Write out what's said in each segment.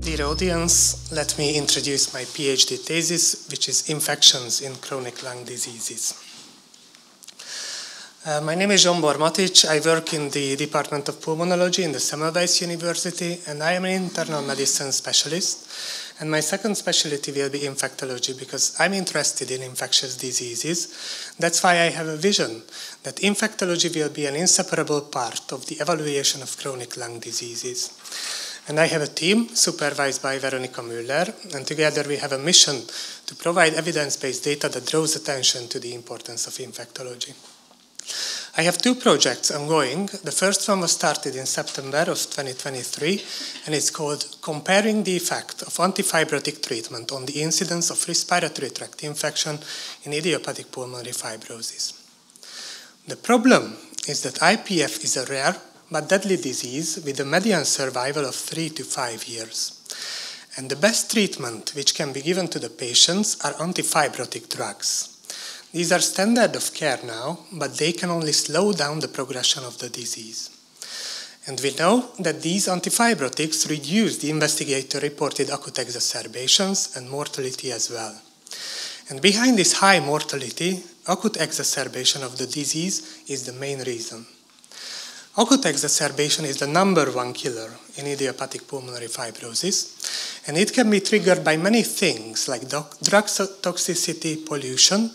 Dear audience, let me introduce my PhD thesis, which is Infections in Chronic Lung Diseases. My name is Zsombor Matics. I work in the Department of Pulmonology in the Semmelweis University, and I am an internal medicine specialist. And my second specialty will be Infectology, because I'm interested in infectious diseases. That's why I have a vision that Infectology will be an inseparable part of the evaluation of chronic lung diseases. And I have a team supervised by Veronika Müller, and together we have a mission to provide evidence-based data that draws attention to the importance of infectology. I have two projects ongoing. The first one was started in September of 2023, and it's called Comparing the Effect of Antifibrotic Treatment on the Incidence of Respiratory Tract Infection in Idiopathic Pulmonary Fibrosis. The problem is that IPF is a rare but deadly disease with a median survival of 3 to 5 years. And the best treatment which can be given to the patients are antifibrotic drugs. These are standard of care now, but they can only slow down the progression of the disease. And we know that these antifibrotics reduce the investigator-reported acute exacerbations and mortality as well. And behind this high mortality, acute exacerbation of the disease is the main reason. Acute exacerbation is the #1 killer in idiopathic pulmonary fibrosis, and it can be triggered by many things like drug toxicity, pollution,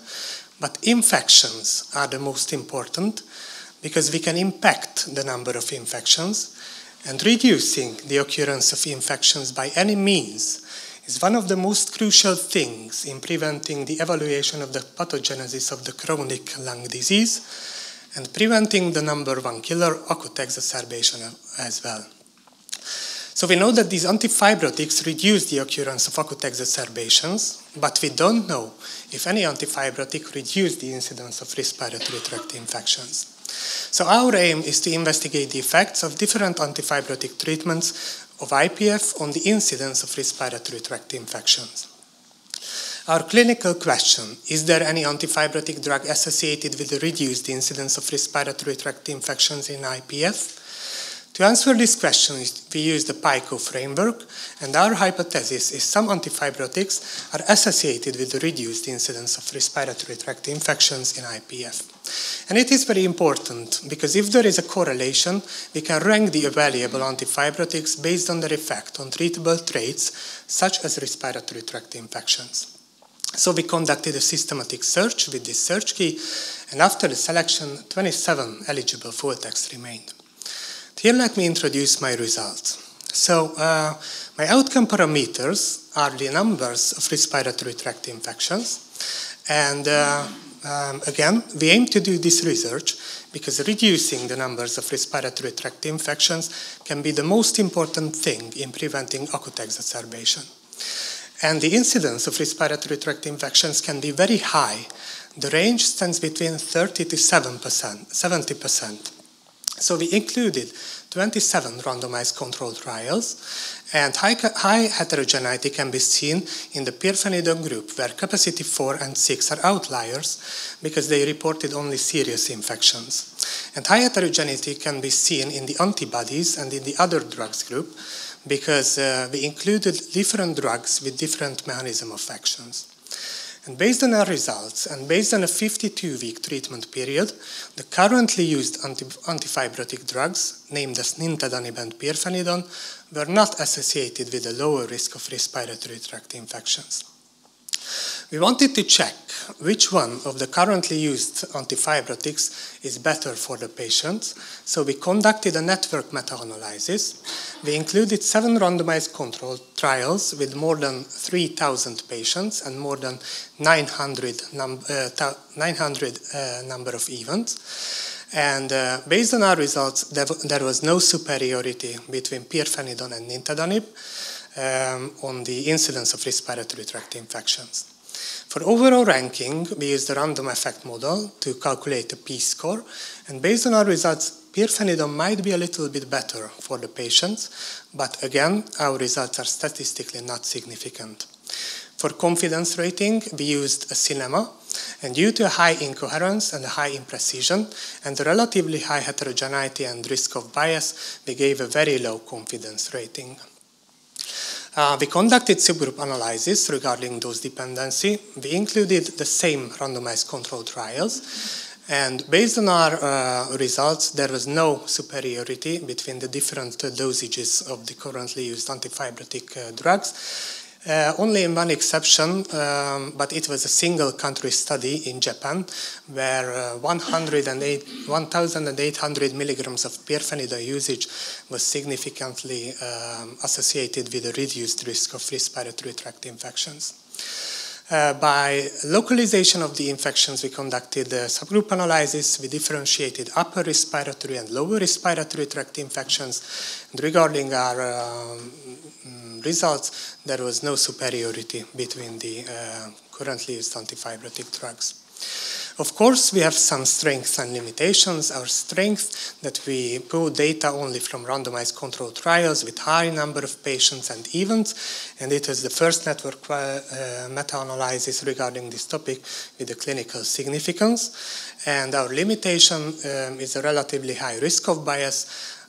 but infections are the most important because we can impact the number of infections, and reducing the occurrence of infections by any means is one of the most crucial things in preventing the evaluation of the pathogenesis of the chronic lung disease and preventing the #1 killer, acute exacerbation as well. So we know that these antifibrotics reduce the occurrence of acute exacerbations, but we don't know if any antifibrotic reduce the incidence of respiratory tract infections. So our aim is to investigate the effects of different antifibrotic treatments of IPF on the incidence of respiratory tract infections. Our clinical question: is there any antifibrotic drug associated with the reduced incidence of respiratory tract infections in IPF? To answer this question, we use the PICO framework, and our hypothesis is some antifibrotics are associated with the reduced incidence of respiratory tract infections in IPF. And it is very important, because if there is a correlation, we can rank the available antifibrotics based on their effect on treatable traits, such as respiratory tract infections. So we conducted a systematic search with this search key, and after the selection, 27 eligible full text remained. Here let me introduce my results. So my outcome parameters are the numbers of respiratory tract infections, and again, we aim to do this research because reducing the numbers of respiratory tract infections can be the most important thing in preventing acute exacerbation. And the incidence of respiratory tract infections can be very high. The range stands between 30 to 70%. So we included 27 randomized controlled trials, and high heterogeneity can be seen in the pirfenidone group, where capacity 4 and 6 are outliers because they reported only serious infections. And high heterogeneity can be seen in the antibodies and in the other drugs group, because we included different drugs with different mechanism of actions. And based on our results, and based on a 52-week treatment period, the currently used antifibrotic drugs, named as nintedanib and pirfenidone, were not associated with a lower risk of respiratory tract infections. We wanted to check which one of the currently used antifibrotics is better for the patients, so we conducted a network meta-analysis. We included 7 randomized controlled trials with more than 3,000 patients and more than 900 number of events. And based on our results, there was no superiority between pirfenidone and nintedanib on the incidence of respiratory tract infections. For overall ranking, we used the random effect model to calculate the p-score, and based on our results, pirfenidone might be a little bit better for the patients, but again, our results are statistically not significant. For confidence rating, we used a cinema, and due to a high incoherence and a high imprecision, and the relatively high heterogeneity and risk of bias, we gave a very low confidence rating. We conducted subgroup analysis regarding dose dependency. We included the same randomized controlled trials. And based on our results, there was no superiority between the different dosages of the currently used antifibrotic drugs. Only in one exception, but it was a single country study in Japan, where 1,800 milligrams of pirfenidone usage was significantly associated with a reduced risk of respiratory tract infections. By localization of the infections, we conducted a subgroup analysis. We differentiated upper respiratory and lower respiratory tract infections. And regarding our results, there was no superiority between the currently used antifibrotic drugs. Of course, we have some strengths and limitations. Our strength that we pull data only from randomized controlled trials with high number of patients and events, and it is the first network meta-analysis regarding this topic with the clinical significance. And our limitation is a relatively high risk of bias.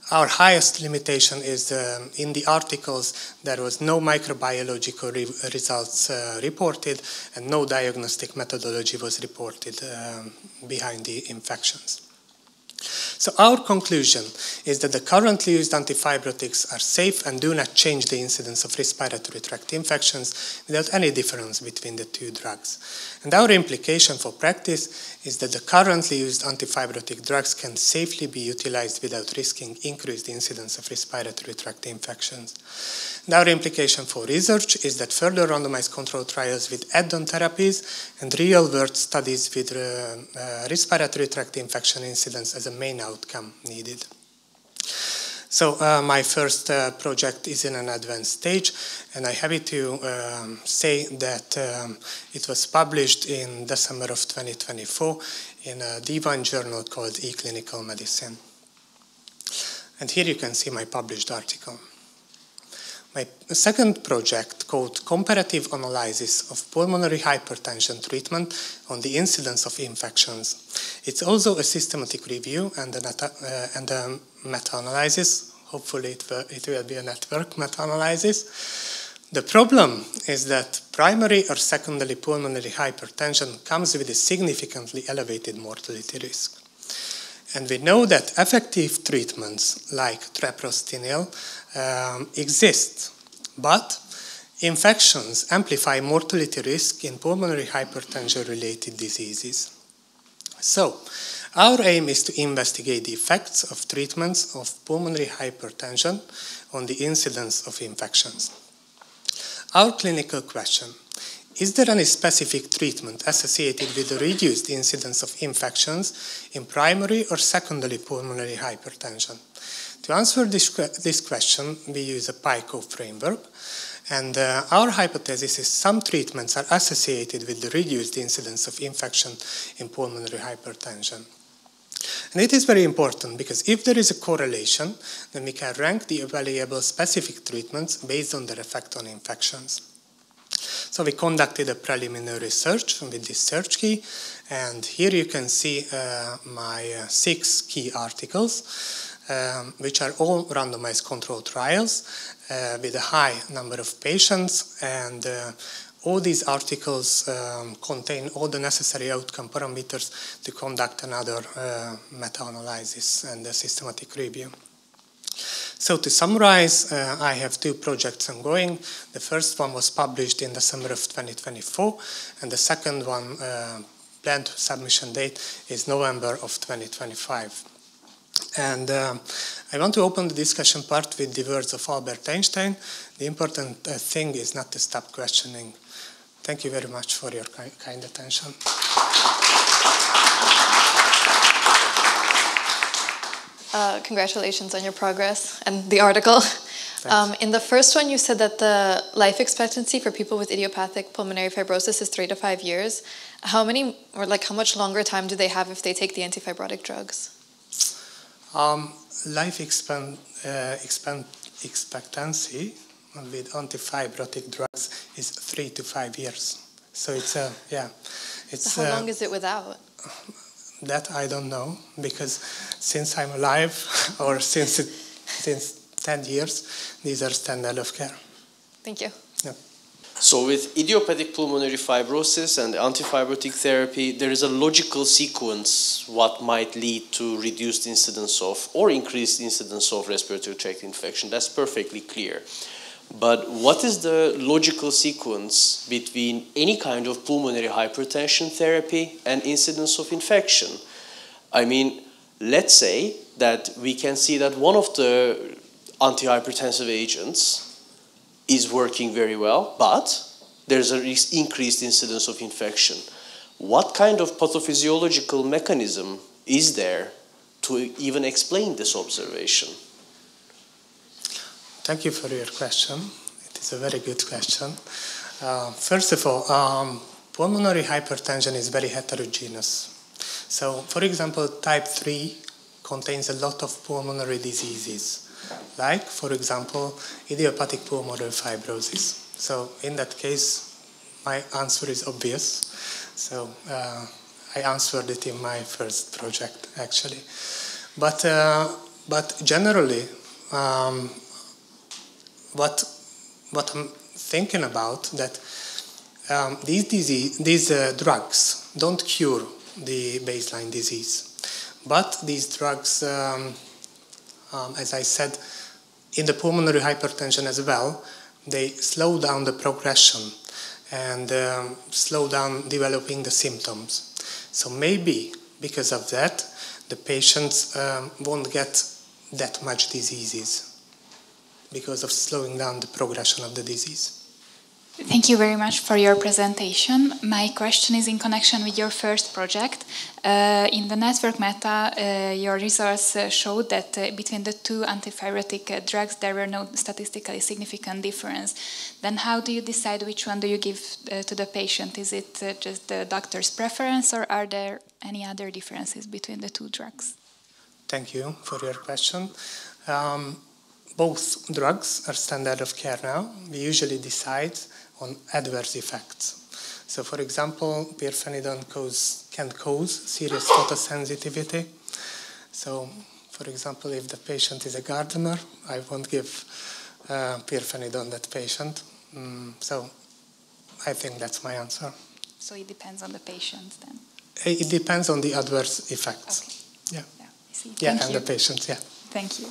Our highest limitation is in the articles, there was no microbiological results reported, and no diagnostic methodology was reported behind the infections. So our conclusion is that the currently used antifibrotics are safe and do not change the incidence of respiratory tract infections without any difference between the two drugs. And our implication for practice is that the currently used antifibrotic drugs can safely be utilized without risking increased incidence of respiratory tract infections. And our implication for research is that further randomized controlled trials with add-on therapies and real-world studies with respiratory tract infection incidence as a main outcome needed. So my first project is in an advanced stage, and I'm happy to say that it was published in December of 2024 in a D1 journal called eClinical Medicine. And here you can see my published article. My second project, called Comparative Analysis of Pulmonary Hypertension Treatment on the Incidence of Infections. It's also a systematic review and a meta-analysis. Hopefully it will be a network meta-analysis. The problem is that primary or secondary pulmonary hypertension comes with a significantly elevated mortality risk. And we know that effective treatments like treprostinil exist, but infections amplify mortality risk in pulmonary hypertension-related diseases. So, our aim is to investigate the effects of treatments of pulmonary hypertension on the incidence of infections. Our clinical question: is there any specific treatment associated with the reduced incidence of infections in primary or secondary pulmonary hypertension? To answer this question, we use a PICO framework, and our hypothesis is some treatments are associated with the reduced incidence of infection in pulmonary hypertension. And it is very important because if there is a correlation, then we can rank the available specific treatments based on their effect on infections. So we conducted a preliminary search with this search key, and here you can see my 6 key articles, which are all randomized controlled trials with a high number of patients, and all these articles contain all the necessary outcome parameters to conduct another meta-analysis and a systematic review. So to summarize, I have 2 projects ongoing. The first one was published in December of 2024, and the second one, planned submission date, is November of 2025. And I want to open the discussion part with the words of Albert Einstein. The important thing is not to stop questioning. Thank you very much for your kind attention. Congratulations on your progress and the article. In the first one, you said that the life expectancy for people with idiopathic pulmonary fibrosis is 3 to 5 years. How much longer time do they have if they take the antifibrotic drugs? Life expectancy with antifibrotic drugs is 3 to 5 years. So it's It's, so how long is it without? That I don't know, because since I'm alive, or since 10 years, these are standard of care. Thank you. Yeah. So with idiopathic pulmonary fibrosis and antifibrotic therapy, there is a logical sequence what might lead to reduced incidence of or increased incidence of respiratory tract infection. That's perfectly clear. But what is the logical sequence between any kind of pulmonary hypertension therapy and incidence of infection? I mean, let's say that we can see that one of the antihypertensive agents is working very well, but there's an increased incidence of infection. What kind of pathophysiological mechanism is there to even explain this observation? Thank you for your question. It is a very good question. First of all, pulmonary hypertension is very heterogeneous. So, for example, type 3 contains a lot of pulmonary diseases, like, for example, idiopathic pulmonary fibrosis. So, in that case, my answer is obvious. So, I answered it in my first project, actually. But generally, what I'm thinking about that these drugs don't cure the baseline disease, but these drugs, as I said, in the pulmonary hypertension as well, they slow down the progression and slow down developing the symptoms. So maybe because of that, the patients won't get that much diseases because of slowing down the progression of the disease. Thank you very much for your presentation. My question is in connection with your first project. In the network meta, your results showed that between the two antifibrotic drugs, there were no statistically significant difference. Then how do you decide which one do you give to the patient? Is it just the doctor's preference, or are there any other differences between the two drugs? Thank you for your question. Both drugs are standard of care now. We usually decide on adverse effects. So, for example, pirfenidone can cause serious photosensitivity. So, for example, if the patient is a gardener, I won't give pirfenidone that patient. So, I think that's my answer. So it depends on the patient then? It depends on the adverse effects. Okay. Yeah. Yeah, I see. Yeah, Thank and you. the patient, yeah. Thank you.